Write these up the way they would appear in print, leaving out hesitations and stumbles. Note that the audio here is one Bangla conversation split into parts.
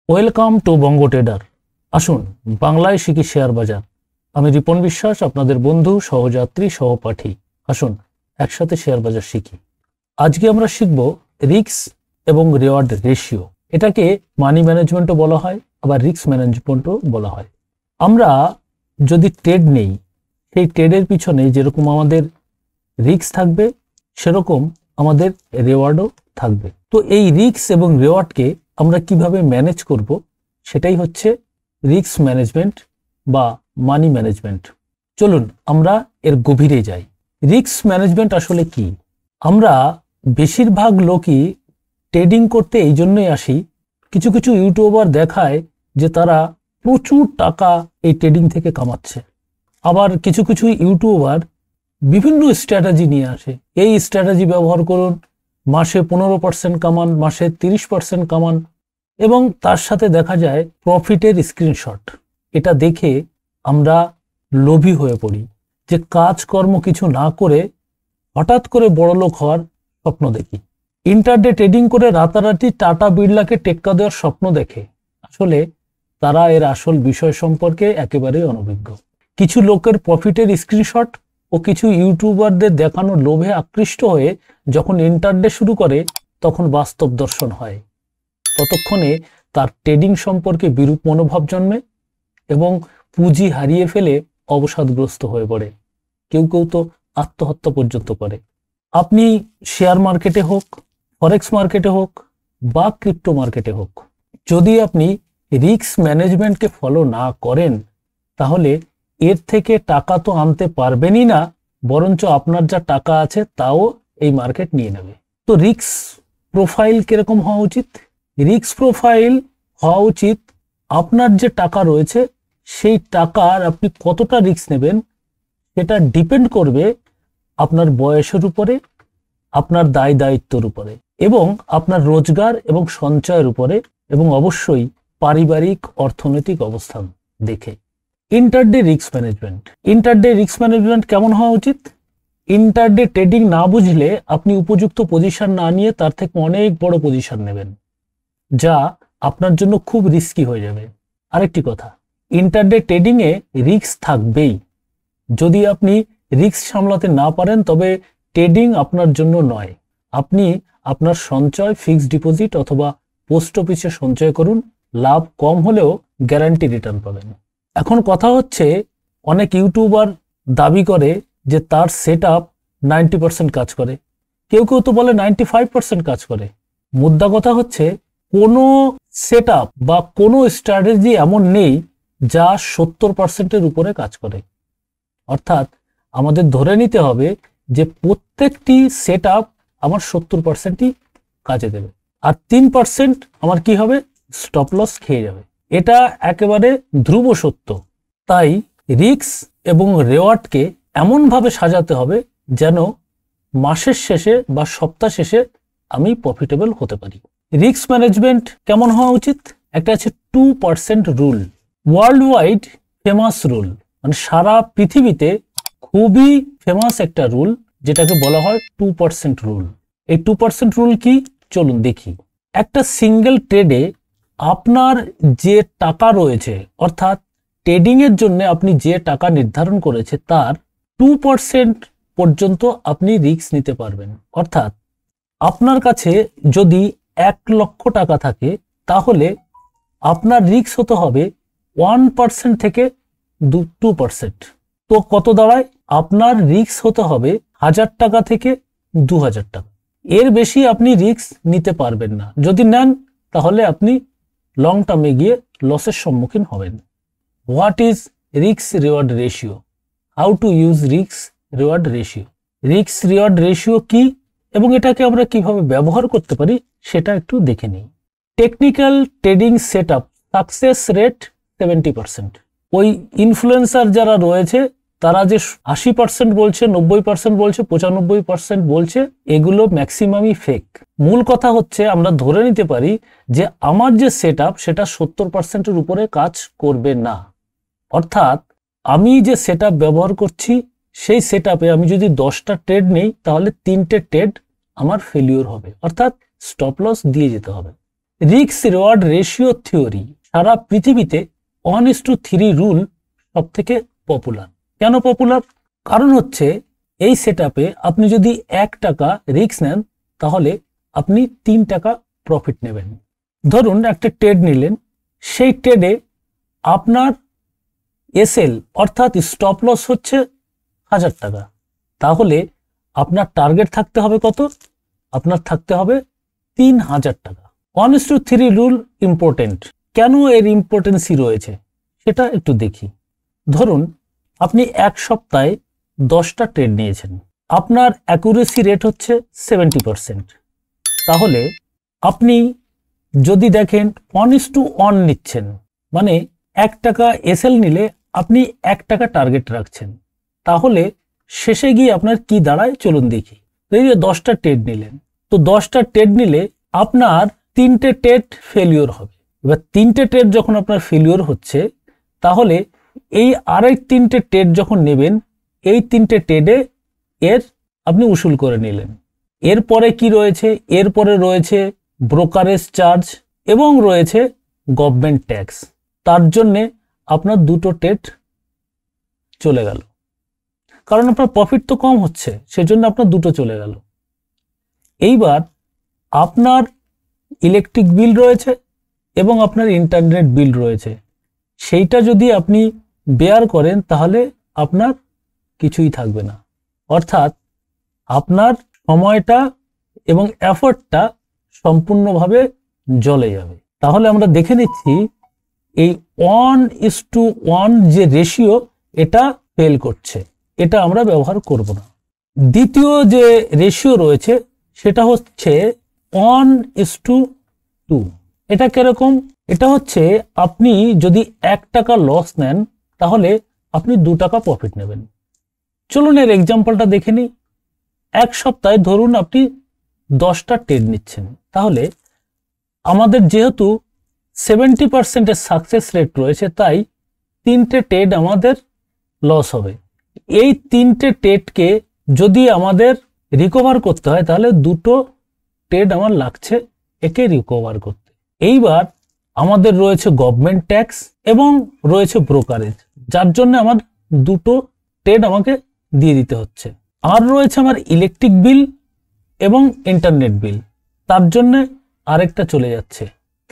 Welcome to Banga tedder. আসুন বাংলায় শিখি শেয়ার বাজার। আমি রিপন বিশ্বাস, আপনাদের বন্ধু, সহযাত্রী, সহপাঠী। আসুন একসাথে শেয়ার বাজার শিখি। আজকে আমরা শিখব রিস্ক এবং রিওয়ার্ড রেশিও। এটাকে মানি ম্যানেজমেন্টও বলা হয়, আবার রিস্ক ম্যানেজমেন্টও বলা হয়। আমরা যদি ট্রেড নেই, সেই ট্রেডের পিছনে যেরকম আমাদের রিস্ক থাকবে, সেরকম আমাদের রিওয়ার্ডও থাকবে। তো এই রিস্ক এবং রিওয়ার্ডকে আমরা কিভাবে ম্যানেজ করব, সেটাই হচ্ছে রিস্ক ম্যানেজমেন্ট বা মানি ম্যানেজমেন্ট। চলুন আমরা এর গভীরে যাই। রিস্ক ম্যানেজমেন্ট আসলে কি? আমরা বেশিরভাগ লোকই ট্রেডিং করতে এই জন্যই আসি, কিছু কিছু ইউটিউবার দেখায় যে তারা প্রচুর টাকা এই ট্রেডিং থেকে কামাচ্ছে। আবার কিছু কিছু ইউটিউবার বিভিন্ন স্ট্র্যাটেজি নিয়ে আসে, এই স্ট্র্যাটেজি ব্যবহার করুন, মাসে 15% কামান, মাসে 30% কামান, এবং তার সাথে দেখা যায় প্রফিটের স্ক্রিনশট। এটা দেখে আমরা লোভী হয়ে পড়ি, যে কাজকর্ম কিছু না করে হঠাৎ করে বড়লোক হওয়ার স্বপ্ন দেখি। ইন্টারডে ট্রেডিং করে রাতারাতি টাটা বিড়লাকে টেক্কা দেওয়ার স্বপ্ন দেখে। আসলে তারা এর আসল বিষয় সম্পর্কে একেবারেই অনভিজ্ঞ। কিছু লোকের প্রফিটের স্ক্রিনশট ও কিছু ইউটিউবারদের দেখানো লোভে আকৃষ্ট হয়ে যখন ইন্টারডে শুরু করে, তখন বাস্তব দর্শন হয়। ততক্ষণে তার ট্রেডিং সম্পর্কে বিরূপ মনোভাব জন্মে এবং পুঁজি হারিয়ে ফেলে অবসাদগ্রস্ত হয়ে পড়ে। কেউ কেউ তো আত্মহত্যা পর্যন্ত করে। আপনি শেয়ার মার্কেটে হোক, ফরেক্স মার্কেটে হোক বা ক্রিপ্টো মার্কেটে হোক, যদি আপনি রিস্ক ম্যানেজমেন্টকে ফলো না করেন, তাহলে এর থেকে টাকা তো আনতে পারবেনই না, বরঞ্চ আপনার যা টাকা আছে তাও এই মার্কেট নিয়ে নেবে। তো রিস্ক প্রোফাইল কিরকম হওয়া উচিত? রিস্ক প্রোফাইল হওয়া উচিত আপনার যে টাকা রয়েছে সেই টাকার আপনি কতটা রিস্ক নেবেন, সেটা ডিপেন্ড করবে আপনার বয়সের উপরে, আপনার দায় দায়িত্বের উপরে, এবং আপনার রোজগার এবং সঞ্চয়ের উপরে, এবং অবশ্যই পারিবারিক অর্থনৈতিক অবস্থান দেখে। Intraday risk management. Intraday risk management কেমন হওয়া উচিত? ইন্টারডে ট্রেডিং না বুঝলে আপনি উপযুক্ত পজিশন না নিয়ে তার থেকে অনেক বড় পজিশন নেবেন, যা আপনার জন্য খুব রিস্কি হয়ে যাবে। আরেকটি কথা, ইন্টারডে ট্রেডিং এ রিস্ক থাকবেই। যদি আপনি রিস্ক সামলাতে না পারেন, তবে ট্রেডিং আপনার জন্য নয়। আপনি আপনার সঞ্চয় ফিক্সড ডিপোজিট অথবা পোস্ট অফিসে সঞ্চয় করুন, লাভ কম হলেও গ্যারান্টি রিটার্ন পাবেন। এখন কথা হচ্ছে, অনেক ইউটিউবার দাবি করে যে তার সেটআপ 90% কাজ করে, কেউ কেউ তো বলে 95% কাজ করে। মুদ্রা কথা হচ্ছে, কোনো সেটআপ বা কোনো স্ট্র্যাটেজি এমন নেই যা 70%-এর উপরে কাজ করে। অর্থাৎ আমাদের ধরে নিতে হবে যে প্রত্যেকটি সেটআপ আমার 70%ই কাজে দেবে, আর 3% আমার কি হবে? স্টপ লস খেয়ে যাবে। এটা একেবারে ধ্রুব সত্য। তাই রিস্ক এবং রেওয়ার্ডকে এমনভাবে সাজাতে হবে যেন মাসের শেষে বা সপ্তাহ শেষে আমি প্রফিটেবল হতে পারি। রিস্ক ম্যানেজমেন্ট কেমন হওয়া উচিত? একটা আছে 2% rule, world wide famous rule, মানে সারা পৃথিবীতে খুবই ফেমাস একটা রুল, যেটাকে বলা হয় 2% রুল। এই 2% রুল কি? চলুন দেখি। একটা সিঙ্গেল ট্রেডে আপনার যে টাকা রয়েছে, অর্থাৎ ট্রেডিং এর জন্য আপনি যে টাকা নির্ধারণ করেছে, তার 2% পর্যন্ত আপনি রিস্ক নিতে পারবেন। অর্থাৎ আপনার কাছে যদি 1 লক্ষ টাকা থাকে, তাহলে আপনার রিস্ক হতে হবে 1% থেকে 2%। তো কত দাঁড়ায়? আপনার রিস্ক হতে হবে 1000 টাকা থেকে 2000 টাকা। এর বেশি আপনি রিস্ক নিতে পারবেন না। যদি নেন, তাহলে আপনি লং টার্মে গিয়ে লসের সম্মুখীন হবেন। What is risk reward ratio? How to use risk reward ratio? Risk reward ratio কি এবং এটাকে আমরা কিভাবে ব্যবহার করতে পারি, সেটা একটু দেখে নিই। Technical trading setup success rate 70%। ওই ইনফ্লুয়েন্সার যারা রয়েছে, তারা যে 80% বলছে, 90% বলছে, 95% বলছে, এগুলো ম্যাক্সিমামই ফেক। মূল কথা হচ্ছে, আমরা ধরে নিতে পারি যে আমার যে সেটআপ সেটা 70%-এর উপরে কাজ করবে না। অর্থাৎ আমি যে সেটআপ ব্যবহার করছি, সেই সেটআপে আমি যদি 10টা ট্রেড নেই, তাহলে 3টে ট্রেড আমার ফেলিওর হবে, অর্থাৎ স্টপ লস দিয়ে যেতে হবে। রিস্ক রিওয়ার্ড রেশিও থিওরি, সারা পৃথিবীতে 1:3 রুল সব থেকে পপুলার। কেন পপুলার? কারণ হচ্ছে এই সেটআপে আপনি যদি 1 টাকা রিস্ক নেন তাহলে আপনি 3 টাকা প্রফিট নেবেন। ধরুন একটা ট্রেড নিলেন, সেই ট্রেডে আপনার এসএল অর্থাৎ স্টপ লস হচ্ছে 1000 টাকা, তাহলে আপনার টার্গেট থাকতে হবে কত? আপনার থাকতে হবে 3000 টাকা। 1:3 রুল ইম্পর্টেন্ট। কেন এর ইম্পর্টেন্সি রয়েছে সেটা একটু দেখি। ধরুন আপনি 1 সপ্তাহে 10টা ট্রেড নিয়েছেন, আপনার অ্যাকুরেসি রেট হচ্ছে 70%। তাহলে আপনি যদি দেখেন 1:1 নিচ্ছেন, মানে 1 টাকা এসএল নিলে আপনি 1 টাকা টার্গেট রাখছেন, তাহলে শেষে গিয়ে আপনার কি দাঁড়ায় চলুন দেখি। এই যে 10টা ট্রেড নিলেন, তো 10টা ট্রেড নিলে আপনার 3টে ট্রেড ফেলিওর হবে। এবার 3টে ট্রেড যখন আপনার ফেলিওর হচ্ছে, তাহলে এই আরেক 3টে ট্রেড যখন নেবেন, এই 3টে ট্রেডে এর আপনি উসুল করে নিলেন। এরপরে কি রয়েছে? এরপরে রয়েছে ব্রোকারেজ চার্জ এবং রয়েছে গভর্নমেন্ট ট্যাক্স। তার জন্যে আপনার 2টো ট্রেড চলে গেল, কারণ আপনার প্রফিট তো কম হচ্ছে, সেজন্য আপনার 2টো চলে গেল। এইবার আপনার ইলেকট্রিক বিল রয়েছে এবং আপনার ইন্টারনেট বিল রয়েছে, সেইটা যদি আপনি বেয়ার করেন তাহলে আপনার কিছুই থাকবে না, অর্থাৎ আপনার সময়টা এবং এফর্টটা সম্পূর্ণভাবে জ্বলে যাবে। তাহলে আমরা দেখে নিচ্ছি এই 1:1 যে রেশিও, এটা ফেল করছে, এটা আমরা ব্যবহার করব না। দ্বিতীয় যে রেশিও রয়েছে সেটা হচ্ছে 1:2। এটা কিরকম? এটা হচ্ছে আপনি যদি 1 টাকা লস নেন তাহলে আপনি 2 টাকা প্রফিট নেবেন। চলুন এর এক্সাম্পলটা দেখে নিই। 1 সপ্তাহে ধরুন আপনি 10টা ট্রেড নিচ্ছেন, তাহলে আমাদের যেহেতু 70% সাকসেস রেট রয়েছে, তাই 3টে ট্রেড আমাদের লস হবে। এই 3টে ট্রেডকে যদি আমাদের রিকভার করতে হয় তাহলে 2টো ট্রেড আমার লাগছে একে রিকভার করতে। এইবার আমাদের রয়েছে গভর্নমেন্ট ট্যাক্স এবং রয়েছে ব্রোকারেজ, যার জন্য আমার 2টো ট্রেড আমাকে দিয়ে দিতে হচ্ছে। আর রয়েছে আমার ইলেকট্রিক বিল এবং ইন্টারনেট বিল, তার জন্য আরেকটা চলে যাচ্ছে।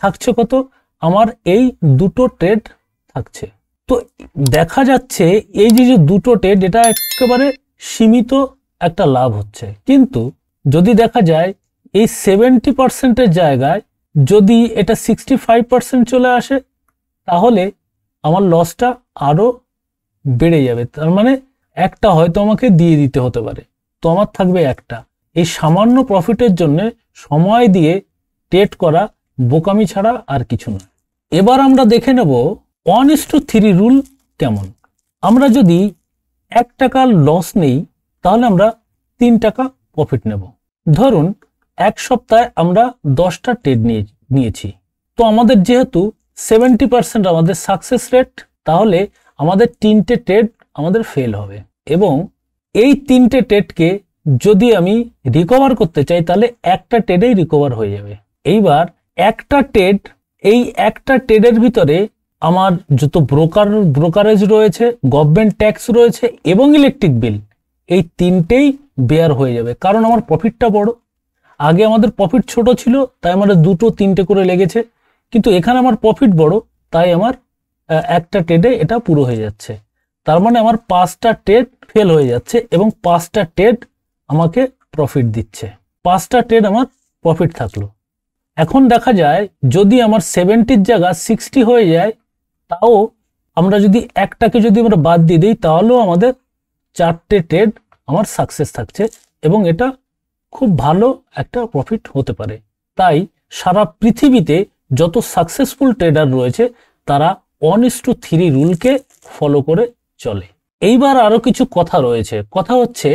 থাকছে কত? আমার এই 2টো ট্রেড থাকছে। তো দেখা যাচ্ছে এই যে 2টো ট্রেড, এটা একেবারে সীমিত একটা লাভ হচ্ছে। কিন্তু যদি দেখা যায় এই 70%-এর জায়গায় যদি এটা 65% চলে আসে, তাহলে আমার লসটা আরো বেড়ে যাবে। তার মানে একটা হয়তো আমাকে দিয়ে দিতে হতে পারে, তো আমার থাকবে একটা। এই সামান্য প্রফিটের জন্য সময় দিয়ে ট্রেড করা বোকামি ছাড়া আর কিছু না। এবার আমরা দেখে নেব 1:3 রুল কেমন। আমরা যদি 1 টাকার লস নেই তাহলে আমরা 3 টাকা প্রফিট নেব। ধরুন 1 সপ্তাহে আমরা 10টা ট্রেড নিয়েছি, তো আমাদের যেহেতু 70% আমাদের সাকসেস রেট, তাহলে আমাদের 3টে ট্রেড আমাদের ফেল হবে এবং এই 3টে ট্রেডকে যদি আমি রিকভার করতে চাই তাহলে একটা ট্রেডেই রিকভার হয়ে যাবে। এইবার একটা ট্রেড, এই একটা ট্রেডের ভিতরে আমার যত ব্রোকারেজ রয়েছে, গভর্নমেন্ট ট্যাক্স রয়েছে এবং ইলেকট্রিক বিল, এই 3টেই বেয়ার হয়ে যাবে, কারণ আমার প্রফিটটা বড়। আগে আমাদের প্রফিট ছোট ছিল, তাই আমাদের 2টো 3টে করে লেগেছে, কিন্তু এখানে আমার প্রফিট বড়, তাই আমার একটা ট্রেডে এটা পুরো হয়ে যাচ্ছে। তার মানে আমার 5টা ট্রেড ফেল হয়ে যাচ্ছে এবং 5টা ট্রেড আমাকে প্রফিট দিচ্ছে। 5টা ট্রেড আমার প্রফিট থাকলো। এখন দেখা যায় যদি আমার 70-র জায়গা 60 হয়ে যায়, তাও আমরা যদি একটাকে যদি আমরা বাদ দিয়ে দিই তাহলেও আমাদের 4টে ট্রেড আমার সাকসেস থাকছে এবং এটা খুব ভালো একটা প্রফিট হতে পারে। তাই সারা পৃথিবীতে যত সাকসেসফুল ট্রেডার রয়েছে তারা 1:3 রুলকে ফলো করে চলে। এইবার আরো কিছু কথা রয়েছে। কথা হচ্ছে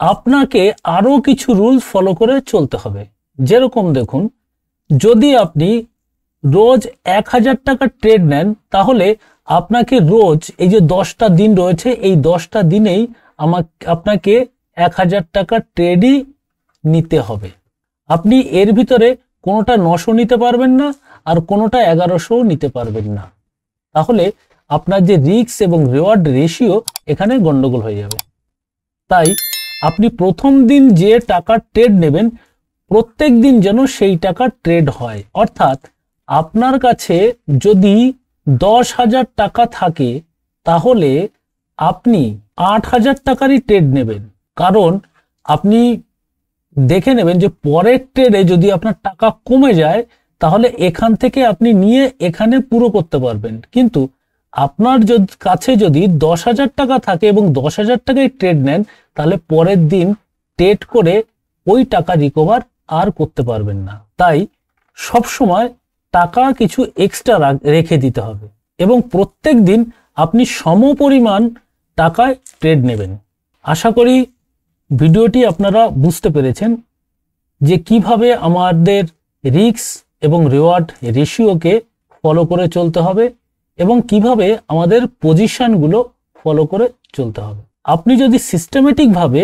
আপনাকে আরো কিছু রুল ফলো করে চলতে হবে। যেরকম দেখুন, যদি আপনি রোজ 1000 টাকার ট্রেড নেন তাহলে আপনাকে রোজ এই যে 10টা দিন রয়েছে, এই 10টা দিনেই আপনাকে 1000 টাকার ট্রেডই নিতে হবে। আপনি এর ভিতরে কোনোটা 900 নিতে পারবেন না, আর কোনোটা 1100 নিতে পারবেন না। তাহলে আপনার যে রিস্ক এবং রিওয়ার্ড রেশিও এখানে গন্ডগোল হয়ে যাবে। তাই আপনি প্রথম দিন যে টাকার ট্রেড নেবেন, প্রত্যেক দিন যেন সেই টাকার ট্রেড হয়। অর্থাৎ আপনার কাছে যদি 10,000 টাকা থাকে, তাহলে আপনি 8,000 টাকারই ট্রেড নেবেন। কারণ আপনি দেখে নেবেন যে পরের ট্রেডে যদি আপনার টাকা কমে যায়, তাহলে এখান থেকে আপনি নিয়ে এখানে পুরো করতে পারবেন। কিন্তু আপনার কাছে যদি 10,000 টাকা থাকে এবং 10,000 টাকায় ট্রেড নেন, তাহলে পরের দিন ট্রেড করে ওই টাকা রিকভার আর করতে পারবেন না। তাই সব সময় টাকা কিছু এক্সট্রা রেখে দিতে হবে এবং প্রত্যেক দিন আপনি সমপরিমাণ টাকায় ট্রেড নেবেন। আশা করি ভিডিওটি আপনারা বুঝতে পেরেছেন যে কিভাবে আমাদের রিস্ক এবং রিওয়ার্ড রেশিওকে ফলো করে চলতে হবে এবং কিভাবে আমাদের পজিশনগুলো ফলো করে চলতে হবে। আপনি যদি সিস্টেমেটিকভাবে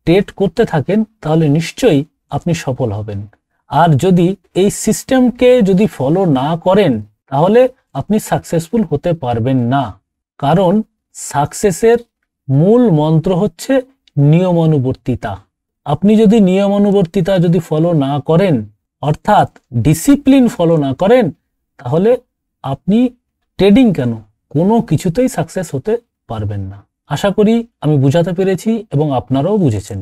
ট্রেড করতে থাকেন, তাহলে নিশ্চয়ই আপনি সফল হবেন। আর যদি এই সিস্টেমকে যদি ফলো না করেন, তাহলে আপনি সাকসেসফুল হতে পারবেন না। কারণ সাকসেসের মূল মন্ত্র হচ্ছে নিয়মানুবর্তিতা। আপনি যদি নিয়মানুবর্তিতা যদি ফলো না করেন, অর্থাৎ ডিসিপ্লিন ফলো না করেন, তাহলে আপনি ট্রেডিং কেন কোনো কিছুতেই সাকসেস হতে পারবেন না। আশা করি আমি বুঝাতে পেরেছি এবং আপনারাও বুঝেছেন।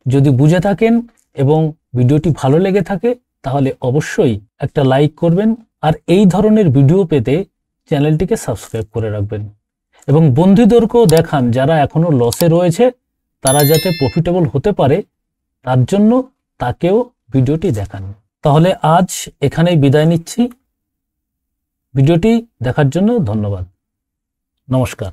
যদি বুঝে থাকেন এবং ভিডিওটি ভালো লেগে থাকে, তাহলে অবশ্যই একটা লাইক করবেন আর এই ধরনের ভিডিও পেতে চ্যানেলটিকে সাবস্ক্রাইব করে রাখবেন এবং বন্ধুদেরকেও দেখান যারা এখনো লসে রয়েছে, তারা যাতে প্রফিটেবল হতে পারে তার জন্য তাকেও ভিডিওটি দেখান। তাহলে আজ এখানেই বিদায় নিচ্ছি। ভিডিওটি দেখার জন্য ধন্যবাদ। নমস্কার।